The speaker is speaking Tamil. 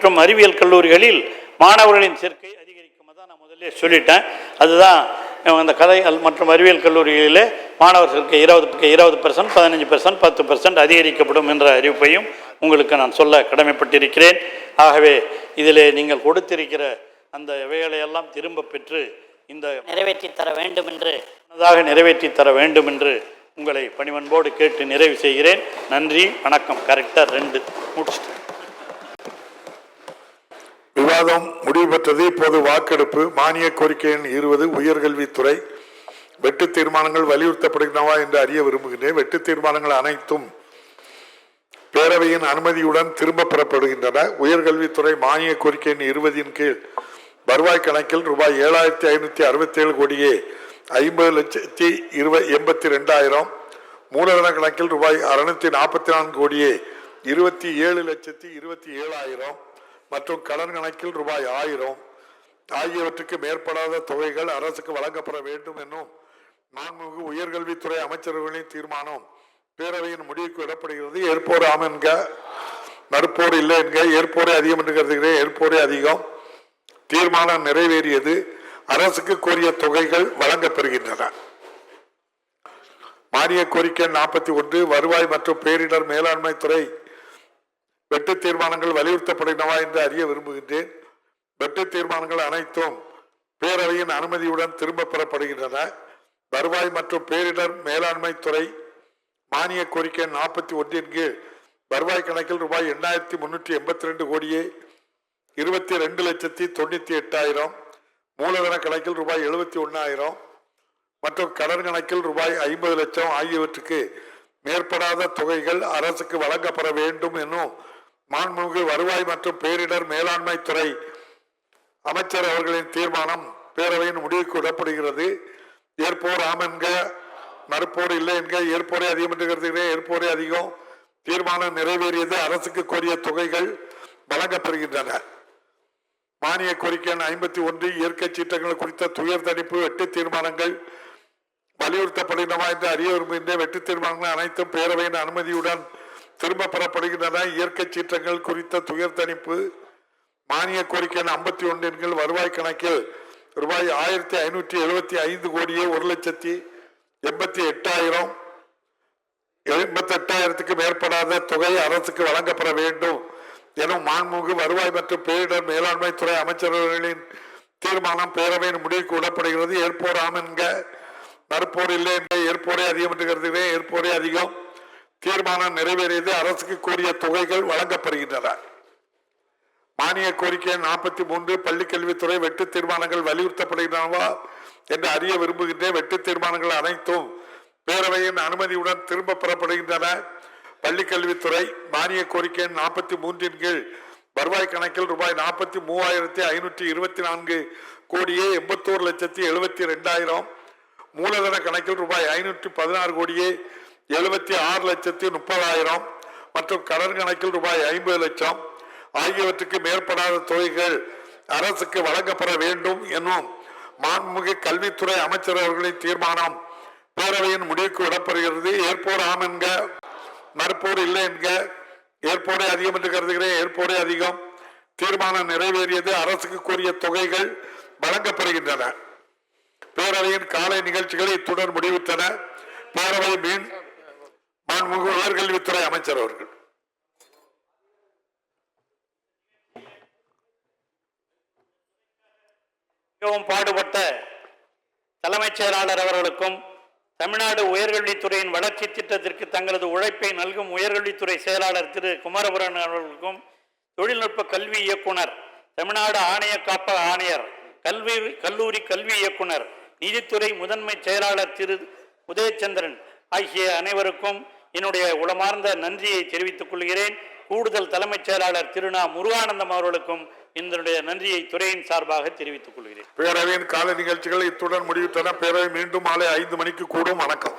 மற்றும் அறிவியல் கல்லூரிகளில் மாணவர்களின் சேர்க்கை அதிகரிக்கும். அதான் நான் முதல்ல சொல்லிட்டேன். அதுதான் அந்த கலை மற்றும் அறிவியல் கல்லூரிகளில் மாணவர் சேர்க்கை 20%, 15%, 10% அதிகரிக்கப்படும் என்ற அறிவிப்பையும் உங்களுக்கு நான் சொல்ல கடமைப்பட்டிருக்கிறேன். ஆகவே இதிலே நீங்கள் கொடுத்திருக்கிற அந்த இவைகளையெல்லாம் திரும்ப பெற்று இந்த நிறைவேற்றி தர வேண்டும் என்று நிறைவேற்றி தர வேண்டும் என்று உங்களை பணிவன்போடு கேட்டு நிறைவு செய்கிறேன். நன்றி, வணக்கம். கரெக்டாக 2 முடிச்சுட்டு விவாதம் முடிவு பெற்றது. இப்போது வாக்கெடுப்பு. மானிய கோரிக்கை எண் 20 உயர்கல்வித்துறை. வெட்டு தீர்மானங்கள் வலியுறுத்தப்படுகின்றனவா என்று அறிய விரும்புகின்றேன். வெட்டு தீர்மானங்கள் அனைத்தும் பேரவையின் அனுமதியுடன் திரும்ப பெறப்படுகின்றன. உயர்கல்வித்துறை மானிய கோரிக்கை எண் 20 கீழ் வருவாய் கணக்கில் ரூபாய் 7,567 கோடியே 50,82,000, மூலதன கணக்கில் ரூபாய் 644 கோடியே 27,27,000 மற்றும் கடன் கணக்கில் ரூபாய் 1000 ஆகியவற்றுக்கு மேற்படாத தொகைகள் அரசுக்கு வழங்கப்பட வேண்டும் என்னும் மாண்புமிகு உயர்கல்வித்துறை அமைச்சர்களின் தீர்மானம் பேரவையின் முடிவுக்கு விடப்படுகிறது. ஏற்போர் ஆம் என்க, மறுப்போர் இல்லை என்க. ஏற்போரே அதிகம் என்று கருதுகிறேன். ஏற்போரே அதிகம். தீர்மானம் நிறைவேறியது. அரசுக்கு கோரிய தொகைகள் வழங்கப்பெறுகின்றன. மானிய கோரிக்கை 41 வருவாய் மற்றும் பேரிடர் மேலாண்மை துறை. வெட்டு தீர்மானங்கள் வலியுறுத்தப்படுகின்றனவா என்று அறிய விரும்புகின்றேன். வெட்டு தீர்மானங்கள் அனைத்தும் பேரவையின் அனுமதியுடன் திரும்ப பெறப்படுகின்றன. வருவாய் மற்றும் பேரிடர் மேலாண்மை துறை மானிய கோரிக்கை 41 கீழ் வருவாய் கணக்கில் ரூபாய் 8,382 கோடியே 22,98,000, மூலதன கணக்கில் ரூபாய் 71,000 மற்றும் கடன் கணக்கில் ரூபாய் 50 லட்சம் ஆகியவற்றுக்கு மேற்படாத தொகைகள் அரசுக்கு வழங்கப்பட வேண்டும் என்னும் மாண்புமிகு வருவாய் மற்றும் பேரிடர் மேலாண்மை துறை அமைச்சர் அவர்களின் தீர்மானம் பேரவையின் முடிவுக்கு விடப்படுகிறது. ஏற்போர் ஆம் என்க, மறுப்போர் இல்லை என்க. ஏற்போரே அதிகம் என்று கருதுகிறேன். ஏற்போரே அதிகம். தீர்மானம் நிறைவேறியது. அரசுக்கு கோரிய தொகைகள் வழங்கப்பெறுகின்றன. மானிய கோரிக்கை 51 இயற்கை சீற்றங்கள் குறித்த துயர் தணிப்பு. வெட்டு தீர்மானங்கள் வலியுறுத்தப்படுகின்றன என்று அறிய விரும்புகின்ற வெட்டு தீர்மானங்கள் அனைத்தும் பேரவையின் அனுமதியுடன் திரும்ப பெறப்படுகின்றன. இயற்கை சீற்றங்கள் குறித்த துயர் தணிப்பு மானிய கோரிக்கை 51 வருவாய் கணக்கில் ரூபாய் 1,575 கோடியே 1,88,000 மேற்படாத தொகை அரசுக்கு வழங்கப்பட வேண்டும் எனும் மாண்புமிகு வருவாய் மற்றும் பேரிடர் மேலாண்மை துறை அமைச்சர்களின் தீர்மானம் பேரவையின் முடிவுக்கு விடப்படுகிறது. ஏற்போர் ஆம் என்க, மறுப்போர் இல்லை என்க. ஏற்போரே அதிகம் என்று கருதுகிறேன். ஏற்போரே அதிகம். தீர்மானம் நிறைவேறியது. அரசுக்கு கோரிய தொகைகள் வழங்கப்படுகின்றன. மானிய கோரிக்கை 43 பள்ளிக்கல்வித்துறை. வெட்டு தீர்மானங்கள் வலியுறுத்தப்படுகின்றனவா என்று அறிய விரும்புகின்றேன். வெட்டு தீர்மானங்கள் அனைத்தும் பேரவையின் அனுமதியுடன் திரும்ப பெறப்படுகின்றன. பள்ளிக்கல்வித்துறை மானிய கோரிக்கை 43 கீழ் வருவாய் கணக்கில் ரூபாய் 43,524 கோடியே 81,72,000, மூலதன கணக்கில் ரூபாய் 516 கோடியே 76,30,000 மற்றும் கடன் கணக்கில் ரூபாய் 50 லட்சம் ஆகியவற்றுக்கு மேற்படாத தொகைகள் அரசுக்கு வழங்கப்பட வேண்டும் என்னும் மாண்புமிகு கல்வித்துறை அமைச்சர் அவர்களின் தீர்மானம் பேரவையின் முடிவுக்கு விடப்படுகிறது. ஏற்போர் ஆம் என்க, மறுப்போர் இல்லை என்க. ஏற்போரே அதிகம் என்று கருதுகிறேன். ஏற்போரே அதிகம். தீர்மானம் நிறைவேறியது. அரசுக்கு கோரிய தொகைகள் வழங்கப்படுகின்றன. பேரவையின் காலை நிகழ்ச்சிகள் இத்துடன் முடிவுற்றன. பேரவை மாண்புமிகு உயர்கல்வித்துறை அமைச்சர் அவர்கள். மிகவும் பாடுபட்ட தலைமைச் செயலாளர் அவர்களுக்கும் தமிழ்நாடு உயர்கல்வித்துறையின் வளர்ச்சி திட்டத்திற்கு தங்களது உழைப்பை நல்கும் உயர்கல்வித்துறை செயலாளர் திரு குமரபுரன் அவர்களுக்கும் தொழில்நுட்ப கல்வி இயக்குனர், தமிழ்நாடு ஆணைய காப்ப ஆணையர், கல்லூரி கல்வி இயக்குனர், நீதித்துறை முதன்மை செயலாளர் திரு உதயச்சந்திரன் ஆகிய அனைவருக்கும் என்னுடைய உளமார்ந்த நன்றியை தெரிவித்துக் கொள்கிறேன். கூடுதல் தலைமைச் செயலாளர் திரு முருகானந்தம் அவர்களுக்கும் என்னுடைய நன்றியை துறையின் சார்பாக தெரிவித்துக் கொள்கிறேன். பேரவையின் கால நிகழ்ச்சிகள் இத்துடன் முடிவுற்றன. பேரவை மீண்டும் மாலை 5 மணிக்கு கூடும். வணக்கம்.